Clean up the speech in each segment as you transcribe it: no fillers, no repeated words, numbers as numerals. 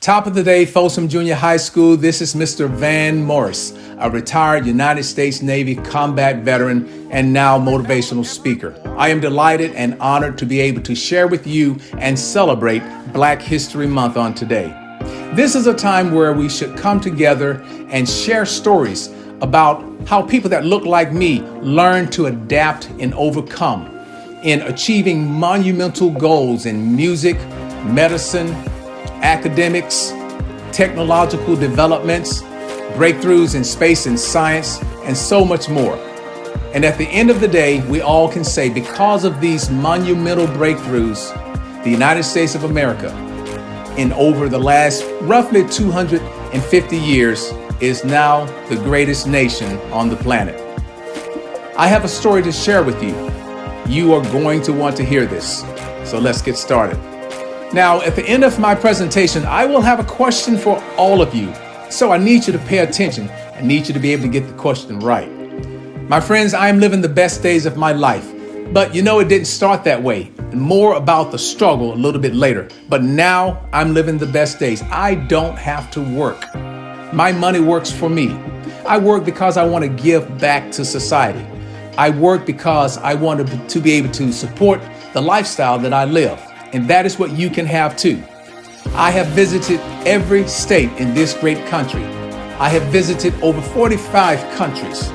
Top of the day, Folsom Junior High School. This is Mr. Vann Morris, a retired United States Navy combat veteran and now motivational speaker. I am delighted and honored to be able to share with you and celebrate Black History Month on today. This is a time where we should come together and share stories about how people that look like me learn to adapt and overcome in achieving monumental goals in music, medicine, academics, technological developments, breakthroughs in space and science, and so much more. And at the end of the day, we all can say because of these monumental breakthroughs, the United States of America, in over the last roughly 250 years, is now the greatest nation on the planet. I have a story to share with you. You are going to want to hear this. So let's get started. Now, at the end of my presentation, I will have a question for all of you. So I need you to pay attention. I need you to be able to get the question right. My friends, I am living the best days of my life. But it didn't start that way. More about the struggle a little bit later. But now I'm living the best days. I don't have to work. My money works for me. I work because I want to give back to society. I work because I want to be able to support the lifestyle that I live. And that is what you can have too. I have visited every state in this great country. I have visited over 45 countries,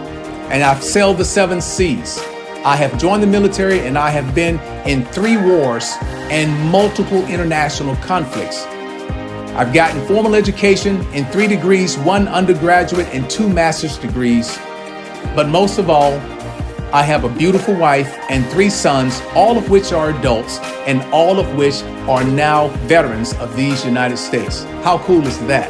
and I've sailed the 7 seas. I have joined the military, and I have been in 3 wars and multiple international conflicts. I've gotten formal education in 3 degrees, 1 undergraduate and 2 master's degrees. But most of all, I have a beautiful wife and 3 sons, all of which are adults and all of which are now veterans of these United States. How cool is that?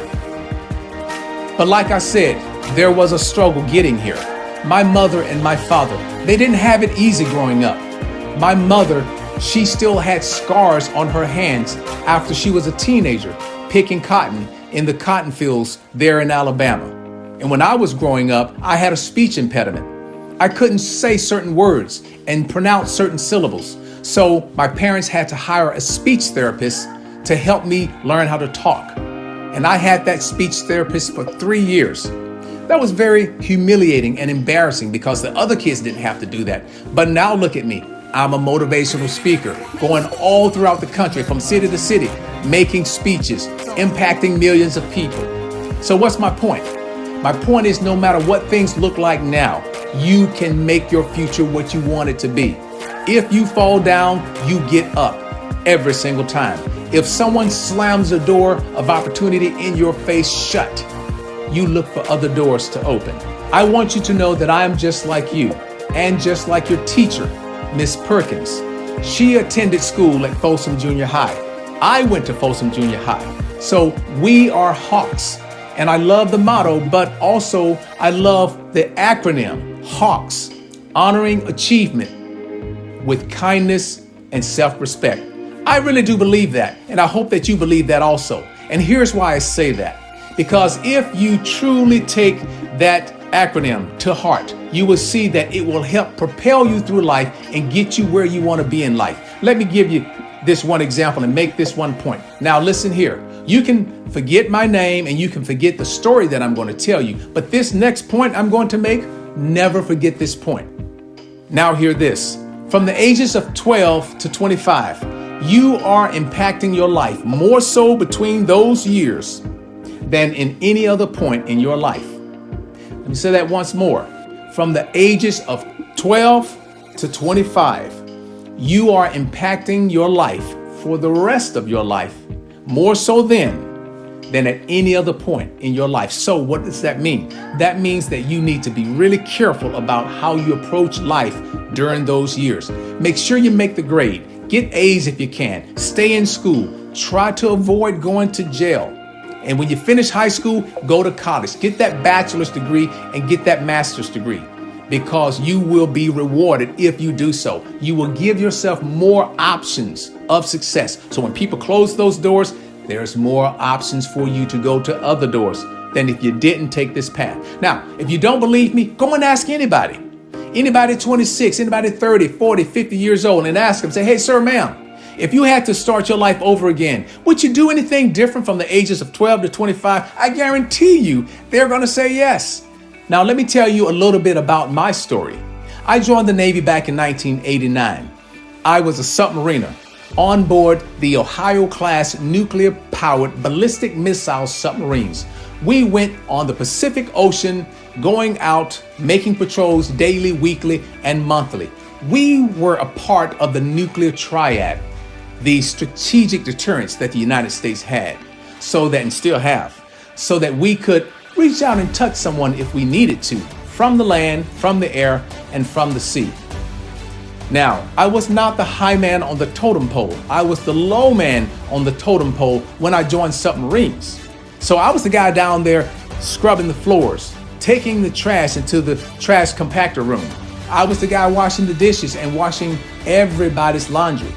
But like I said, there was a struggle getting here. My mother and my father, they didn't have it easy growing up. My mother, she still had scars on her hands after she was a teenager picking cotton in the cotton fields there in Alabama. And when I was growing up, I had a speech impediment. I couldn't say certain words and pronounce certain syllables. So my parents had to hire a speech therapist to help me learn how to talk. And I had that speech therapist for 3 years. That was very humiliating and embarrassing because the other kids didn't have to do that. But now look at me. I'm a motivational speaker going all throughout the country from city to city, making speeches, impacting millions of people. So what's my point? My point is no matter what things look like now, you can make your future what you want it to be. If you fall down, you get up every single time. If someone slams a door of opportunity in your face shut, you look for other doors to open. I want you to know that I am just like you and just like your teacher, Miss Perkins. She attended school at Folsom Junior High. I went to Folsom Junior High. So we are Hawks. And I love the motto, but also I love the acronym, HAWKS, honoring achievement with kindness and self-respect. I really do believe that, and I hope that you believe that also. And here's why I say that. Because if you truly take that acronym to heart, you will see that it will help propel you through life and get you where you want to be in life. Let me give you this one example and make this one point. Now listen here. You can forget my name and you can forget the story that I'm going to tell you. But this next point I'm going to make, never forget this point. Now hear this. From the ages of 12 to 25, you are impacting your life more so between those years than in any other point in your life. Let me say that once more. From the ages of 12 to 25, you are impacting your life for the rest of your life more so then than at any other point in your life. So what does that mean? That means that you need to be really careful about how you approach life during those years. Make sure you make the grade. Get A's if you can. Stay in school. Try to avoid going to jail. And when you finish high school, go to college. Get that bachelor's degree and get that master's degree, because you will be rewarded if you do so. You will give yourself more options of success. So when people close those doors, there's more options for you to go to other doors than if you didn't take this path. Now, if you don't believe me, go and ask anybody 26, anybody 30, 40, 50 years old, and ask them, say, hey, sir, ma'am, If you had to start your life over again, would you do anything different from the ages of 12 to 25? I guarantee you they're going to say yes. Now, let me tell you a little bit about my story. I joined the Navy back in 1989. I was a submariner on board the Ohio-class nuclear-powered ballistic missile submarines. We went on the Pacific Ocean, going out, making patrols daily, weekly, and monthly. We were a part of the nuclear triad, the strategic deterrence that the United States had, and still have, so that we could reach out and touch someone if we needed to, from the land, from the air, and from the sea. Now, I was not the high man on the totem pole. I was the low man on the totem pole when I joined submarines. So I was the guy down there scrubbing the floors, taking the trash into the trash compactor room. I was the guy washing the dishes and washing everybody's laundry.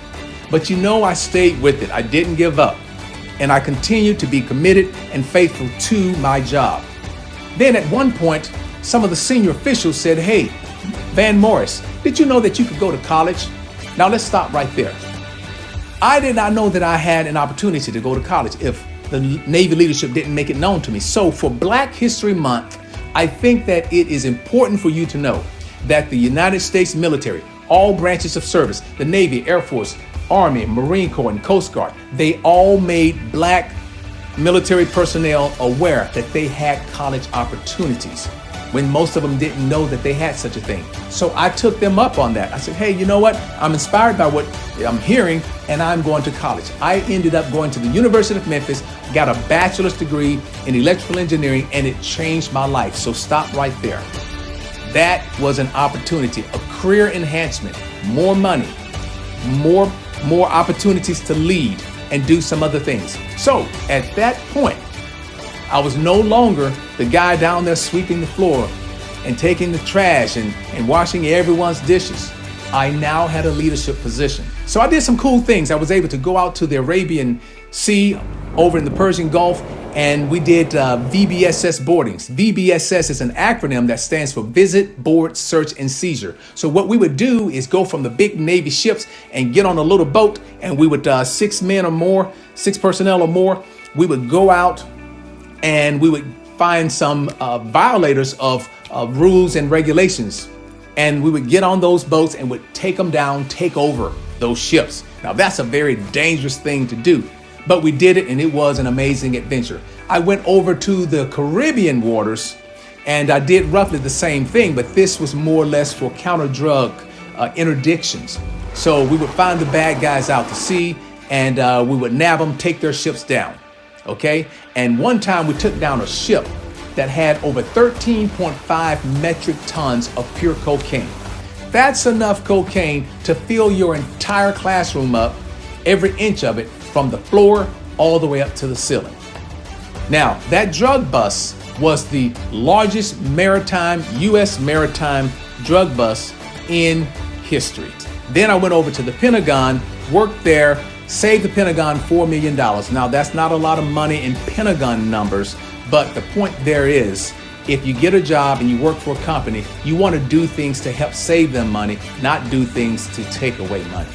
But I stayed with it. I didn't give up. And I continued to be committed and faithful to my job. Then at one point, some of the senior officials said, "Hey, Vann Morris, did you know that you could go to college?" Now let's stop right there. I did not know that I had an opportunity to go to college if the Navy leadership didn't make it known to me. So for Black History Month, I think that it is important for you to know that the United States military, all branches of service, the Navy, Air Force, Army, Marine Corps, and Coast Guard, they all made Black military personnel aware that they had college opportunities when most of them didn't know that they had such a thing. So I took them up on that. I said, "Hey, you know what? I'm inspired by what I'm hearing, and I'm going to college." I ended up going to the University of Memphis, got a bachelor's degree in electrical engineering, and it changed my life. So stop right there. That was an opportunity, a career enhancement, more money, more opportunities to lead and do some other things. So at that point, I was no longer the guy down there sweeping the floor and taking the trash and washing everyone's dishes. I now had a leadership position. So I did some cool things. I was able to go out to the Arabian Sea over in the Persian Gulf, and we did VBSS boardings. VBSS is an acronym that stands for Visit, Board, Search, and Seizure. So what we would do is go from the big Navy ships and get on a little boat, and we would, 6 men or more, 6 personnel or more, we would go out and we would find some violators of rules and regulations. And we would get on those boats and would take them down, take over those ships. Now that's a very dangerous thing to do, but we did it and it was an amazing adventure. I went over to the Caribbean waters and I did roughly the same thing, but this was more or less for counter-drug interdictions. So we would find the bad guys out to sea and we would nab them, take their ships down. Okay. And one time we took down a ship that had over 13.5 metric tons of pure cocaine. That's enough cocaine to fill your entire classroom up, every inch of it, from the floor all the way up to the ceiling. Now, that drug bust was the largest U.S. maritime drug bust in history. Then I went over to the Pentagon, worked there, saved the Pentagon $4 million. Now, that's not a lot of money in Pentagon numbers, but the point there is, if you get a job and you work for a company, you want to do things to help save them money, not do things to take away money.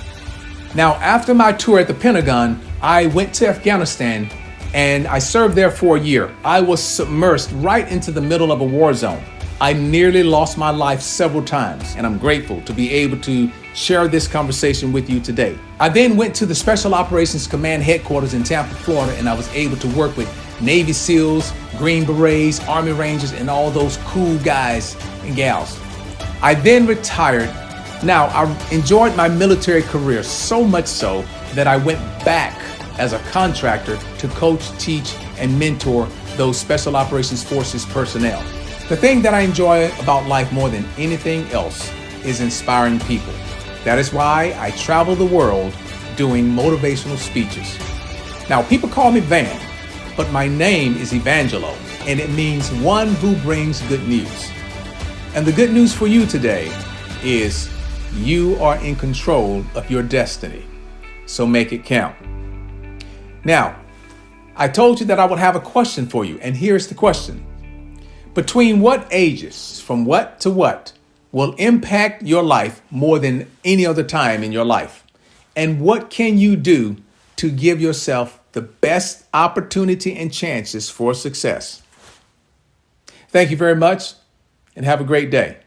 Now, after my tour at the Pentagon, I went to Afghanistan and I served there for a year. I was submersed right into the middle of a war zone. I nearly lost my life several times, and I'm grateful to be able to share this conversation with you today. I then went to the Special Operations Command headquarters in Tampa, Florida, and I was able to work with Navy SEALs, Green Berets, Army Rangers, and all those cool guys and gals. I then retired. Now, I enjoyed my military career so much so that I went back as a contractor to coach, teach, and mentor those Special Operations Forces personnel. The thing that I enjoy about life more than anything else is inspiring people. That is why I travel the world doing motivational speeches. Now, people call me Vann, but my name is Evangelo, and it means one who brings good news. And the good news for you today is you are in control of your destiny. So make it count. Now, I told you that I would have a question for you, and here's the question. Between what ages, from what to what, will impact your life more than any other time in your life? And what can you do to give yourself the best opportunity and chances for success? Thank you very much and have a great day.